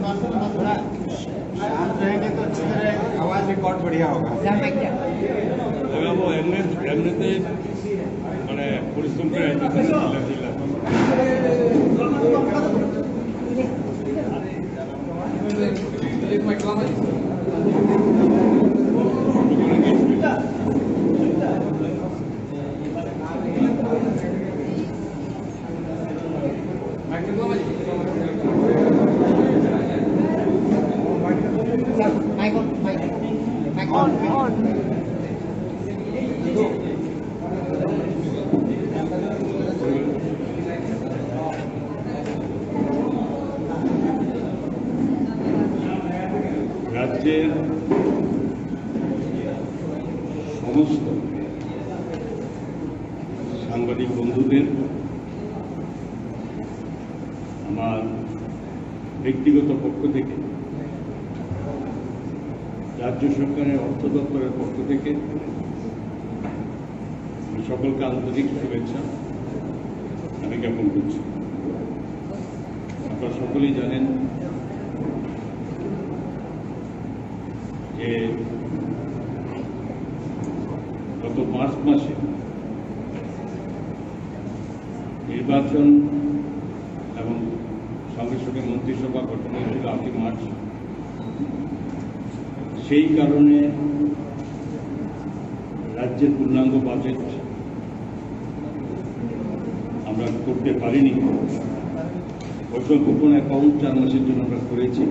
शांत रहेंगे तो अच्छी तरह आवाज रिकॉर्ड बढ़िया होगा। वो এমনিতে মানে পরিশ্রম করে রাজ্যের সমস্ত সাংবাদিক বন্ধুদের আমার ব্যক্তিগত পক্ষ থেকে, রাজ্য সরকারের অর্থ দপ্তরের পক্ষ থেকে সকলকে আন্তরিক শুভেচ্ছা আমি জ্ঞাপন করছি। আপনারা সকলেই জানেন যে গত মার্চ মাসে নির্বাচন এবং সঙ্গে সঙ্গে মন্ত্রিসভা গঠন হয়েছিল 8 মার্চ। সেই কারণে রাজ্যের পূর্ণাঙ্গ বাজেট আমরা করতে পারিনি। বৈষম্য গোপন অ্যাকাউন্ট 4 মাসের জন্য আমরা করেছি।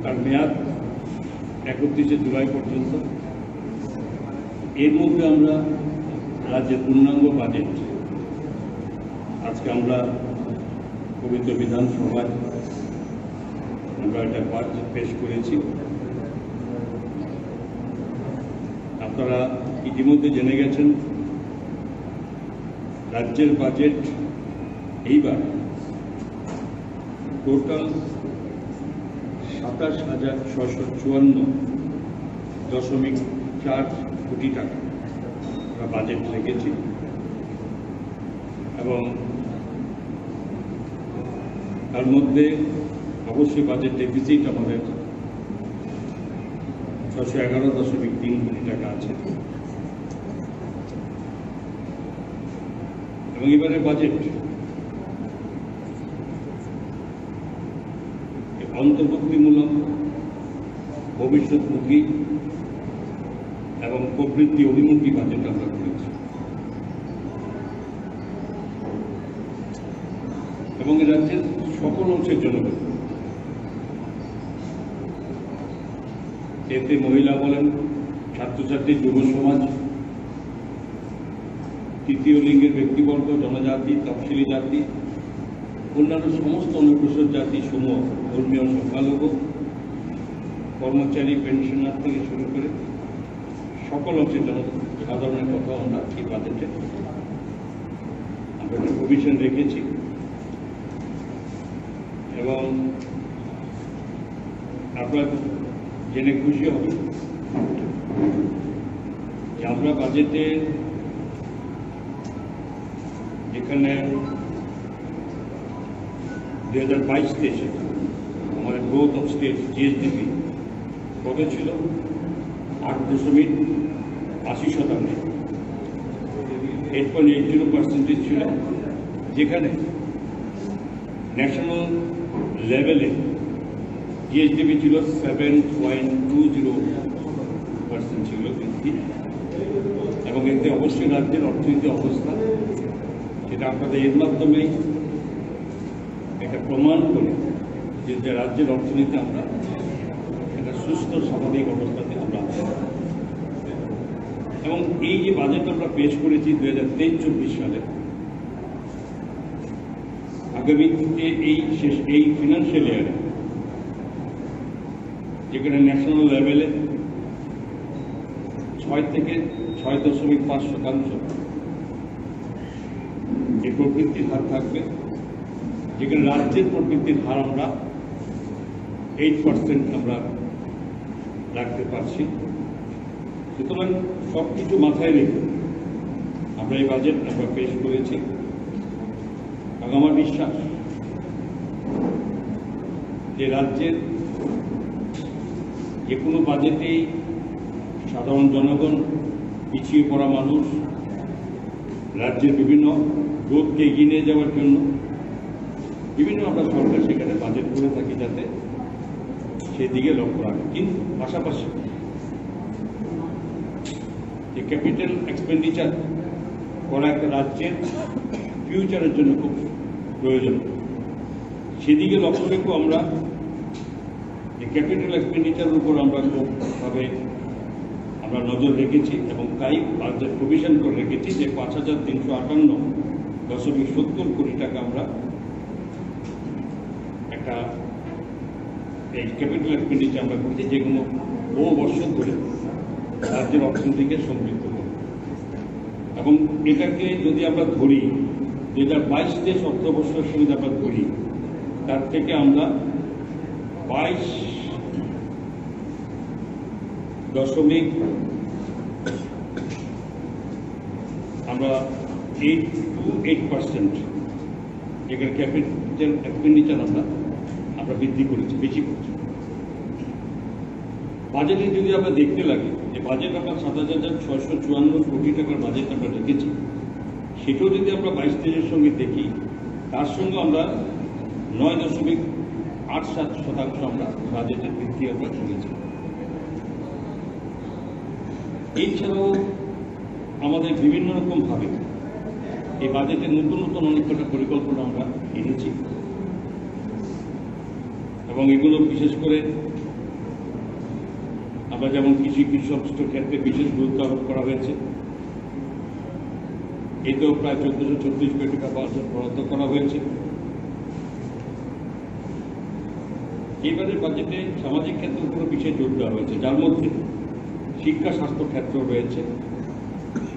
তার মেয়াদ 31শে জুলাই পর্যন্ত। এর মধ্যে আমরা রাজ্যের পূর্ণাঙ্গ বাজেট আজকে আমরা পবিত্র বিধানসভায় আমরা এটা পেশ করেছি। আপনারা ইতিমধ্যে জেনে গেছেন রাজ্যের বাজেট এইবার টোটাল 27,654.4 কোটি টাকা আমরা বাজেট রেখেছি এবং তার মধ্যে অবশ্যই বাজেট ডেফিসিট আমাদের 611.3 কোটি টাকা আছে এবং এবারে বাজেট অন্তর্ভুক্তিমূলক, ভবিষ্যৎমুখী এবং প্রবৃদ্ধি অভিমুখী বাজেট আমরা করেছি এবং রাজ্যের সকল অংশের জন্য। এতে মহিলা বলেন, ছাত্রছাত্রী, যুব সমাজ, তৃতীয় লিঙ্গের ব্যক্তিবর্গ, জনজাতি, তফসিলি জাতি, অন্যান্য সমস্ত অনগ্রসর জাতি সমূহ, ধর্মীয় সংখ্যালঘু, কর্মচারী, পেনশনার থেকে শুরু করে সকল অংশের জনসাধারণের কথা আমরা এই বাজেটে আমরা প্রভিশন রেখেছি এবং আপনারা জেনে খুশি হবে যে আমরা বাজেটে যেখানে 2022-23 আমাদের গ্রোথ অফ স্টেট জিএসডিপি কত ছিল? 8.80%, 8.80% ছিল, যেখানে ন্যাশনাল লেভেলে জিএসডিপি ছিল 7.20% ছিল বৃদ্ধি। এবং এতে অবশ্যই রাজ্যের অর্থনৈতিক অবস্থা, সেটা আপনাদের এর মাধ্যমেই এটা প্রমাণ করে যে রাজ্যের অর্থনীতি আমরা একটা সুস্থ স্বাভাবিক অবস্থাতে আমরা এবং এই যে বাজেট আমরা পেশ করেছি 2023-24 সালে, আগামী এই ফিনান্সিয়াল ইয়ারে যেখানে ন্যাশনাল লেভেলে 6 থেকে 6.5% এই প্রবৃদ্ধির হার থাকবে, যেখানে রাজ্যের প্রবৃদ্ধির হার আমরা 8% আমরা রাখতে পারছি। সুতরাং সব কিছু মাথায় রেখে আমরা এই বাজেট আমরা পেশ করেছি এবং আমার বিশ্বাস যে রাজ্যের যে কোনো বাজেটেই সাধারণ জনগণ, পিছিয়ে পড়া মানুষ, রাজ্যের বিভিন্ন গ্রোথকে এগিয়ে নিয়ে যাওয়ার জন্য বিভিন্ন আমরা সরকার সেখানে বাজেট করে থাকি, যাতে সেদিকে লক্ষ্য রাখে। কিন্তু পাশাপাশি যে ক্যাপিটাল এক্সপেন্ডিচার করা একটা রাজ্যের ফিউচারের জন্য খুব প্রয়োজন, সেদিকে লক্ষ্য রেখেও আমরা এই ক্যাপিটাল এক্সপেন্ডিচারের উপর আমরা খুবভাবে আমরা নজর রেখেছি এবং তাই বাজেট প্রভিশন করে রেখেছি যে ৫,৩৫৮.৭০ কোটি টাকা আমরা একটা এই ক্যাপিটাল এক্সপেন্ডিচার আমরা করেছি, যেগুলো বহু বছর ধরে রাজ্যের অর্থনীতিকে সমৃদ্ধ করে। এবং এটাকে যদি আমরা ধরি ২০২২-২৩ অর্থবর্ষের সঙ্গে আমরা ধরি, তার থেকে আমরা 22.8% যেখানে ক্যাপিটাল এক্সপেন্ডিচার আমরা বৃদ্ধি করেছি, বেশি করছি। বাজেটে যদি আমরা দেখতে লাগে যে বাজেট আমরা ৭,৬৫৪ কোটি টাকার বাজেট আমরা রেখেছি, সেটাও যদি আমরা ২২-২৩-এর সঙ্গে দেখি, তার সঙ্গে আমরা ৯.৮৭% আমরা বাজেটের বৃদ্ধি আমরা করেছি। এছাড়াও আমাদের বিভিন্ন রকমভাবে এই বাজেটের নতুন নতুন অনেক কটা পরিকল্পনা আমরা এনেছি এবং এগুলো বিশেষ করে আমরা যেমন কৃষি সংশ্লিষ্ট ক্ষেত্রে বিশেষ গুরুত্ব আরোপ করা হয়েছে। এতেও প্রায় ১৪৩৬ কোটি টাকা বরাদ্দ করা হয়েছে। এবারের বাজেটে সামাজিক ক্ষেত্রের উপর বিশেষ জোর দেওয়া হয়েছে, যার মধ্যে শিক্ষা স্বাস্থ্য ক্ষেত্র রয়েছে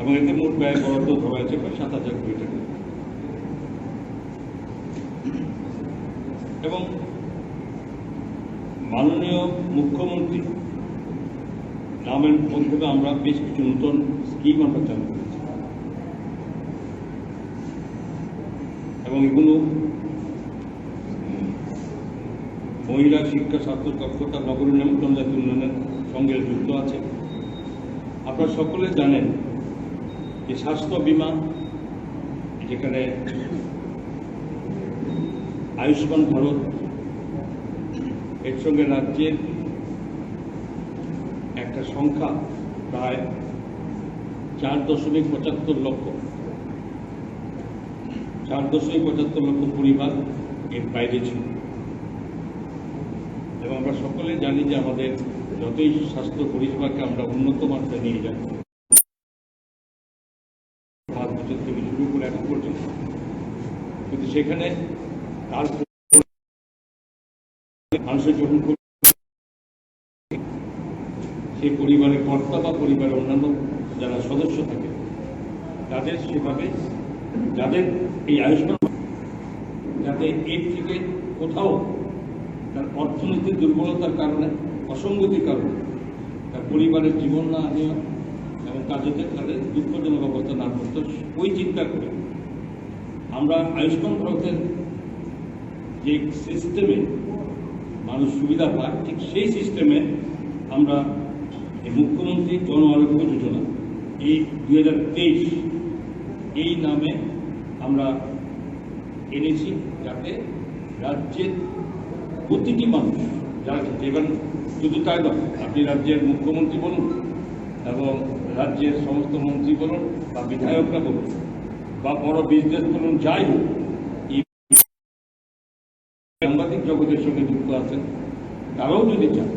এবং এতে মোট ব্যয় বরাদ্দ ধরা হয়েছে প্রায় ৭,০০০ কোটি টাকা। এবং মাননীয় মুখ্যমন্ত্রী নামের মাধ্যমে আমরা বেশ কিছু নতুন স্কিম আমরা চালু করেছি এবং এগুলো মহিলা শিক্ষা স্বাস্থ্য দক্ষতা নগরীণ এবং জনজাতি উন্নয়নের সঙ্গে যুক্ত আছে। আপনারা সকলে জানেন যে স্বাস্থ্য বীমা, যেখানে আয়ুষ্মান ভারত, এর সঙ্গে রাজ্যের একটা সংখ্যা প্রায় ৪.৭৫ লক্ষ পরিবার এর বাইরে ছিল। এবং আমরা সকলে জানি যে আমাদের যতই স্বাস্থ্য পরিষেবাকে আমরা উন্নত মাত্রায় নিয়ে যাই, ৫ বছর থেকে শুরু করে এখন পর্যন্ত, কিন্তু সেখানে তার মানুষের যখন সেই পরিবারের কর্তা বা পরিবারের অন্যান্য যারা সদস্য থাকে, তাদের সেভাবে যাদের এই আয়ুষ্মান, যাতে এর থেকে কোথাও তার অর্থনৈতিক দুর্বলতার কারণে, অসঙ্গতির কারণে তার পরিবারের জীবন না নেওয়া এবং তার যাতে তাদের দুঃখজনক অবস্থা না করতে, ওই চিন্তা করে আমরা আয়ুষ্মান ভারতের যে সিস্টেমে মানুষ সুবিধা পায়, ঠিক সেই সিস্টেমে আমরা এই মুখ্যমন্ত্রী জন আরোগ্য যোজনা এই 2023 এই নামে আমরা এনেছি, যাতে রাজ্যের প্রতিটি মানুষ যারা, এবার শুধু তাই নয়, আপনি রাজ্যের মুখ্যমন্ত্রী বলুন এবং রাজ্যের সমস্ত মন্ত্রী বলুন বা বিধায়করা বলুন বা বড় বিজনেস বলুন, যাই হোক, এই সাংবাদিক জগতের সঙ্গে যুক্ত আছেন, তারাও যদি চান,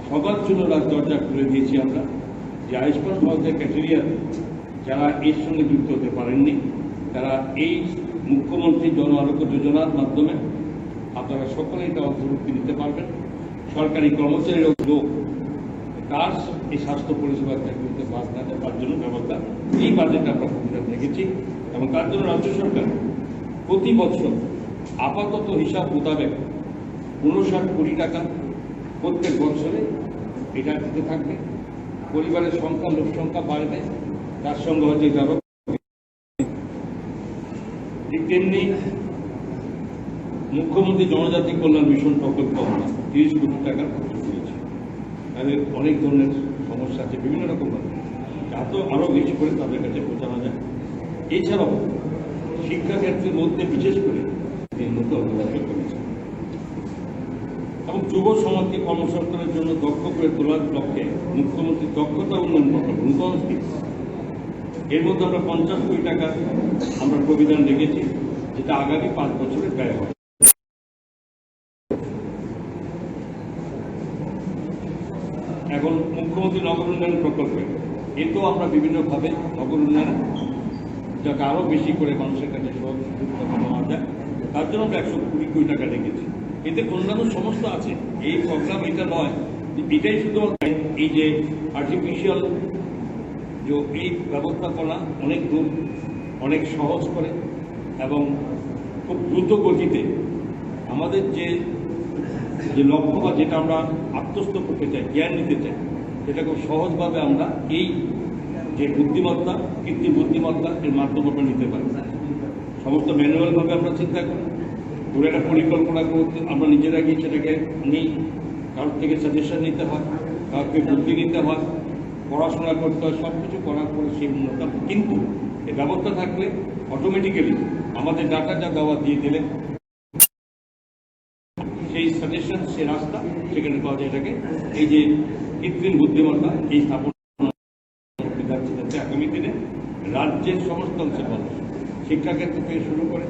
সবার জন্য দরজা খুলে দিয়েছি আমরা, যে আয়ুষ্মান ভারতের ক্যাটেরিয়া যারা এর সঙ্গে যুক্ত হতে পারেননি, তারা এই মুখ্যমন্ত্রী জন আরোগ্য যোজনার মাধ্যমে আপনারা সকলে এটা অন্তর্ভুক্তি নিতে পারবেন। সরকারি কর্মচারীর লোক তার এই স্বাস্থ্য পরিষেবা করতে পারার জন্য ব্যবস্থা এই বাজেট আমরা ভূমিকা দেখেছি এবং তার জন্য রাজ্য সরকার প্রতি বছর আপাতত হিসাব মোতাবেক ৫৯ কোটি টাকা প্রত্যেক বছরে এটা দিতে থাকবে। পরিবারের সংখ্যা, লোক সংখ্যা বাড়বে, তার সঙ্গে হচ্ছে তেমনি মুখ্যমন্ত্রী জনজাতি কল্যাণ মিশন প্রকল্প আমরা 30 কোটি টাকা খরচ করেছি। তাদের অনেক ধরনের সমস্যা আছে, বিভিন্ন রকম যাতে আরও বেশি করে তাদের কাছে পৌঁছানো যায়। এছাড়াও শিক্ষাক্ষেত্রের মধ্যে বিশেষ করে উন্নত অগ্রগতি করেছে এবং যুব সমাজকে কর্মসংস্থানের জন্য দক্ষ করে তোলার লক্ষ্যে মুখ্যমন্ত্রী দক্ষতা উন্নয়ন প্রকল্প নূতন স্কিম, এর মধ্যে আমরা 50 কোটি টাকা আমরা প্রবিধান রেখেছি, যেটা আগামী 5 বছরে ব্যয় হবে। এখন মুখ্যমন্ত্রী নগর উন্নয়ন প্রকল্পে এতেও আমরা বিভিন্নভাবে নগর উন্নয়ন যাতে আরও বেশি করে মানুষের কাছে সহযোগিতা নেওয়া যায়, তার জন্য আমরা 120 কোটি টাকা রেখেছি। এতে অন্যান্য সমস্যা আছে, এই প্রোগ্রাম এটা নয়, এটাই শুধু এই যে আর্টিফিশিয়াল যে এই ব্যবস্থাপনা অনেক দূর অনেক সহজ করে এবং খুব দ্রুত গতিতে আমাদের যে লক্ষ্য বা যেটা আমরা আত্মস্থ করতে চাই, জ্ঞান নিতে চাই, সেটা খুব সহজভাবে আমরা এই যে বুদ্ধিমত্তা, কৃত্রিম বুদ্ধিমত্তা এর মাধ্যমে আমরা নিতে পারি। সমস্ত ম্যানুয়ালভাবে আমরা চিন্তা করি, পুরো একটা পরিকল্পনা করতে আমরা নিজেরা গিয়ে সেটাকে নিই, কারোর থেকে সাজেশন নিতে হয়, কাউকে বুদ্ধি নিতে হয়, পড়াশোনা করতে হয়, সব কিছু করার পরে সেই উন্নয়ন। কিন্তু এই ব্যবস্থা থাকলে অটোমেটিক্যালি আমাদের ডাটা যা দেওয়া দিয়ে দিলে সেই সাজেশন, সে রাস্তা সেখানে পাওয়া যায়। এটাকে এই যে কৃত্রিম বুদ্ধিমত্তা এই স্থাপন যাচ্ছে আগামী দিনে রাজ্যের সমস্ত অংশের মানুষ শিক্ষাক্ষেত্র থেকে শুরু করে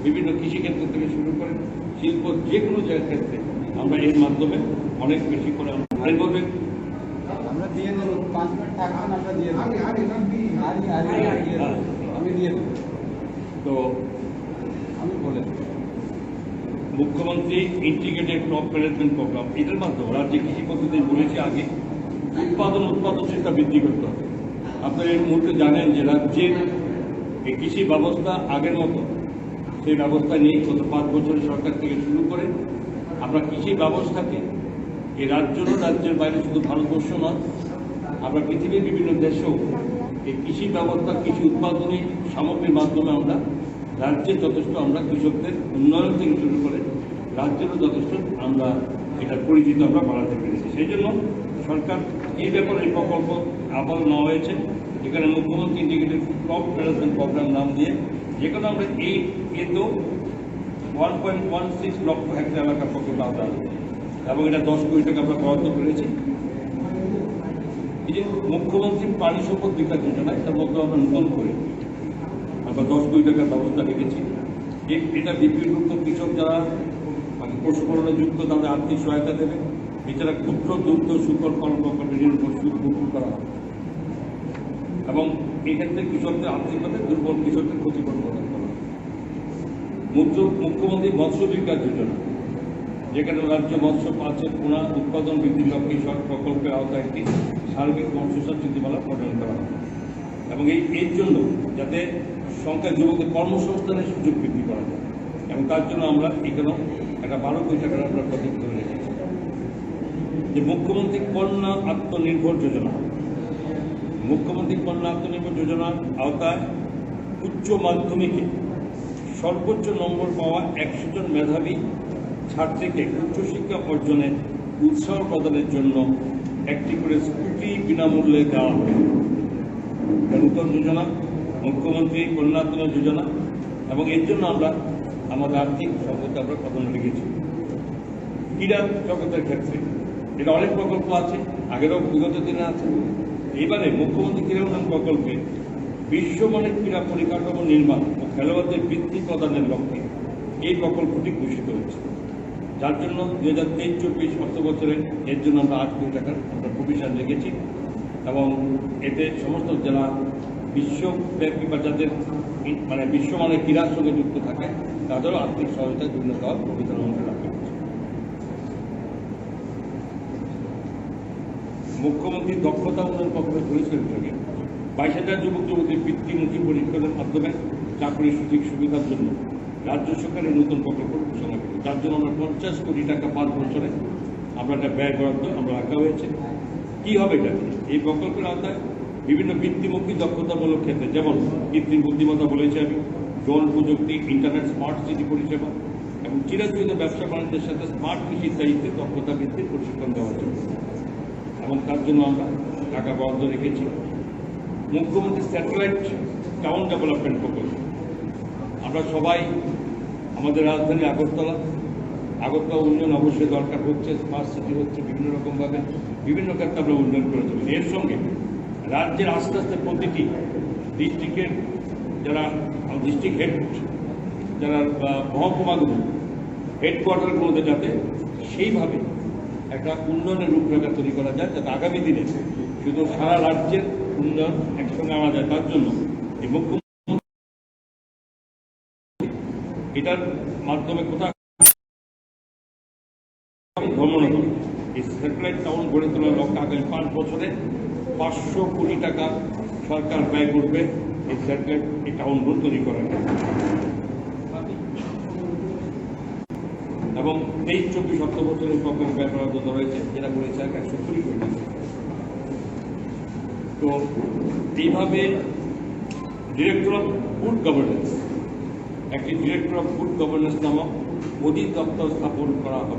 বিভিন্ন কৃষিক্ষেত্র থেকে শুরু করে শিল্প যে কোনো জায়গার ক্ষেত্রে আমরা এর মাধ্যমে অনেক বেশি করে বলবেন আমরা দিয়ে দেবো 5 মিনিট থাকবেন, আমরা দিয়ে দেবো। আমি দিয়ে দেবো, তো আমি বলে মুখ্যমন্ত্রী ইন্টিগ্রেটেড ক্রপ ম্যানেজমেন্ট প্রোগ্রাম, এটার মাধ্যমে রাজ্যে কৃষি পদ্ধতি বলেছে আগে উৎপাদনশীলতা বৃদ্ধি করতে হবে। আপনারা এই মুহূর্তে জানেন যে রাজ্যের এই কৃষি ব্যবস্থা আগের মতো সেই ব্যবস্থা নেই। গত 5 বছরের সরকার থেকে শুরু করে আমরা কৃষি ব্যবস্থাকে এই রাজ্যের বাইরে শুধু ভারতবর্ষ নয়, আমরা পৃথিবীর বিভিন্ন দেশেও এই কৃষি ব্যবস্থা, কৃষি উৎপাদনী সামগ্রীর মাধ্যমে আমরা রাজ্যের যথেষ্ট আমরা কৃষকদের উন্নয়ন থেকে শুরু করে রাজ্যেরও যথেষ্ট আমরা এটার পরিচিতি আমরা বাড়াতে পেরেছি। সেই জন্য সরকার এই ব্যাপারে এই প্রকল্প আবার নেওয়া হয়েছে, এখানে মুখ্যমন্ত্রী ইন্টিগ্রেটেড ক্রপ ম্যানেজমেন্ট প্রোগ্রাম নাম দিয়ে, যেখানে আমরা এতেও 1.16 লক্ষ হেক্টর এলাকার প্রকল্প আওতা আছে এবং এটা 10 কোটি টাকা আমরা বরাদ্দ করেছি। এই যে মুখ্যমন্ত্রী পানি সম্পদ বিকাশ যোজনা, এটার মধ্যে আমরা নতুন করে আমরা 10 কোটি টাকার ব্যবস্থা রেখেছি। এটা বিপিএলভুক্ত কৃষক যারা পশুপালনে যুক্ত তাদের আর্থিক সহায়তা দেবে। এছাড়া ক্ষুদ্র দুগ্ধ শুকর পালন প্রকল্পের ঋণ পরিশোধ করা হবে এবং এক্ষেত্রে কৃষকদের আর্থিকভাবে দুর্বল কৃষকদের ক্ষতিপূরণ প্রদান করা হবে। মুখ্যমন্ত্রী মৎস্য বিকাশ যোজনা, যেখানে রাজ্য মৎস্য মাছের পোনা উৎপাদন বৃদ্ধির লক্ষ্যে সব প্রকল্পের আওতায় একটি সার্বিক মৎস্যচাষ নীতিমালা প্রণয়ন করা হবে এবং এর জন্য যাতে সংখ্যা যুবকদের কর্মসংস্থানের সুযোগ বৃদ্ধি করা যায় এবং তার জন্য আমরা এখানেও একটা 12 কোটি টাকার আমরা প্রজেক্ট করে রেখেছি। যে মুখ্যমন্ত্রী কন্যা আত্মনির্ভর যোজনা, মুখ্যমন্ত্রী কন্যা আত্মনির্ভর যোজনার আওতায় উচ্চ মাধ্যমিকে সর্বোচ্চ নম্বর পাওয়া 100 জন মেধাবী ছাত্রীকে উচ্চশিক্ষা অর্জনে উৎসাহ প্রদানের জন্য একটি করে স্কুটি বিনামূল্যে দেওয়া হবে। নূতন যোজনা মুখ্যমন্ত্রী কন্যা আত্মনির্ভর যোজনা এবং এর জন্য আমরা আমাদের আর্থিক সহায়তা আমরা প্রাধান্য রেখেছি। ক্রীড়া জগতের ক্ষেত্রে এটা অনেক প্রকল্প আছে, আগেরও বিগত দিনে আছে। এবারে মুখ্যমন্ত্রী ক্রীড়া উন্নয়ন প্রকল্পে বিশ্বমানের ক্রীড়া পরিকাঠামো নির্মাণ ও খেলোয়াড়দের বৃত্তি প্রদানের লক্ষ্যে এই প্রকল্পটি ঘোষিত হয়েছে, যার জন্য 2023-24 অর্থ বছরে এর জন্য আমরা 8 কোটি টাকার আমরা প্রভিশন রেখেছি এবং এতে সমস্ত যারা বিশ্বব্যাপী বা যাদের মানে বিশ্বমানের ক্রীড়ার সঙ্গে যুক্ত থাকে তাদেরও আর্থিক সহায়তা জন্য দেওয়ার প্রভিধান আমরা রাখা হয়েছে। মুখ্যমন্ত্রী দক্ষতা উন্নয়ন প্রকল্পের পরিষ্কার বিভাগে 22,000 যুবক যুবতীর বৃত্তিমুখী পরীক্ষার মাধ্যমে চাকরির সুযোগ সুবিধার জন্য রাজ্য সরকারের নতুন প্রকল্প ঘোষণা করি, যার জন্য আমরা 50 কোটি টাকা 5 বছরে আমরা একটা ব্যয় বরাদ্দ আমরা রাখা হয়েছে। কি হবে এটা? এই প্রকল্পের আওতায় বিভিন্ন বৃত্তিমুখী দক্ষতামূলক ক্ষেত্রে, যেমন কৃত্রিম বুদ্ধিমত্তা বলেছি আমি, ড্রোন প্রযুক্তি, ইন্টারনেট, স্মার্ট সিটি পরিষেবা এবং চিরাচরিত ব্যবসা বাণিজ্যের সাথে স্মার্ট কৃষির দায়িত্বে দক্ষতা বৃদ্ধির প্রশিক্ষণ দেওয়ার জন্য, এবং তার জন্য আমরা টাকা বরাদ্দ রেখেছি। মুখ্যমন্ত্রী স্যাটেলাইট টাউন ডেভেলপমেন্ট প্রকল্প, আমরা সবাই আমাদের রাজধানী আগরতলা উন্নয়ন অবশ্যই দরকার হচ্ছে, স্মার্ট সিটি হচ্ছে, বিভিন্ন রকমভাবে বিভিন্ন ক্ষেত্রে আমরা উন্নয়ন করে চলেছি। এর সঙ্গে রাজ্যের আস্তে আস্তে প্রতিটি ডিস্ট্রিক্টের যারা ডিস্ট্রিক্ট হেড, যারা মহকুমাগুলো হেডকোয়ার্টারগুলোতে যাতে সেইভাবে একটা উন্নয়নের রূপরেখা তৈরি করা যায়, যাতে আগামী দিনে শুধু সারা রাজ্যের উন্নয়ন একসঙ্গে আনা যায়। তার জন্য এই মুখ্যমন্ত্রী এটার মাধ্যমে কোথাও ভ্রমণ করে এই স্যাটেলাইট টাউন গড়ে তোলার লক্ষ্যে আগামী 5 বছরে 500 কোটি টাকা সরকার ব্যয় করবে এই স্যাটেলাইট এই টাউনগুলো তৈরি করার জন্য। এবং 23-24 অর্থ বছরের প্রকল্প ব্যয় বরাদ্দ রয়েছে, যেটা বলেছে 120 কোটি টাকা। তো এইভাবে ডিরেক্টর অফ গুড গভর্নেন্স, একটি ডিরেক্টর অফ গুড গভর্নেন্স নামক অধিদপ্তর স্থাপন করা হবে।